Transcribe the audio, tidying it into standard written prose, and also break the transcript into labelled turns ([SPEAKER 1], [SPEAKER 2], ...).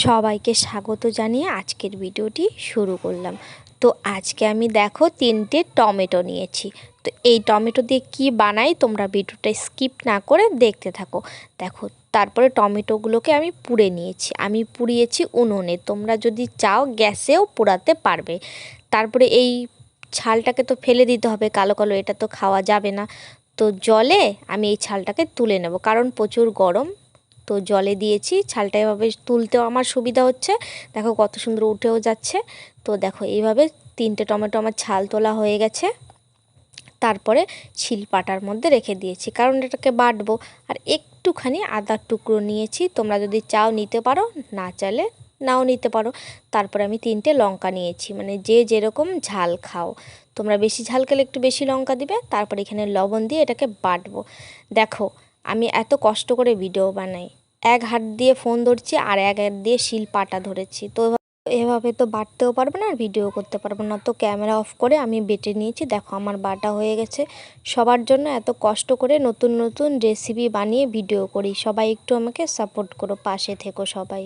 [SPEAKER 1] সবাইকে স্বাগত জানিয়ে আজকের ভিডিওটি শুরু করলাম। তো আজকে আমি দেখো 3টে টমেটো নিয়েছি। তো এই টমেটো দিয়ে কি বানাই তোমরা ভিডিওটা স্কিপ না করে দেখতে থাকো। দেখো, তারপরে টমেটোগুলোকে আমি পুড়ে নিয়েছি। আমি পুড়িয়েছি উনুনে, তোমরা যদি চাও গ্যাসেও পোড়াতে পারবে। তারপরে এই ছালটাকে তো ফেলে দিতে হবে, কালো কালো এটা তো খাওয়া যাবে না। তো জলে আমি এই ছালটাকে তুলে নেব, কারণ প্রচুর গরম। তো জলে দিয়েছি ছালটা, এভাবে তুলতেও আমার সুবিধা হচ্ছে। দেখো কত সুন্দর উঠেও যাচ্ছে। তো দেখো এইভাবে 3টে টমেটো আমার ছাল তোলা হয়ে গেছে। তারপরে শিলপাটার মধ্যে রেখে দিয়েছি, কারণ এটাকে বাটবো। আর একটুখানি আদার টুকরো নিয়েছি, তোমরা যদি চাও নিতে পারো, না চাইলে নাও নিতে পারো। তারপরে আমি 3টে লঙ্কা নিয়েছি, মানে যে যেরকম ঝাল খাও, তোমরা বেশি ঝাল খেলে একটু বেশি লঙ্কা দিবে। তারপর এখানে লবণ দিয়ে এটাকে বাটবো। দেখো, আমি এত কষ্ট করে ভিডিও বানাই, এক হাত দিয়ে ফোন ধরছি আর এক হাত দিয়ে শিলপাটা ধরেছি। তো এভাবে তো বাটতেও পারবো না আর ভিডিও করতে পারবো না। তো ক্যামেরা অফ করে আমি বেটে নিয়েছি। দেখো আমার বাটা হয়ে গেছে। সবার জন্য এত কষ্ট করে নতুন নতুন রেসিপি বানিয়ে ভিডিও করি, সবাই একটু আমাকে সাপোর্ট করো, পাশে থেকো সবাই।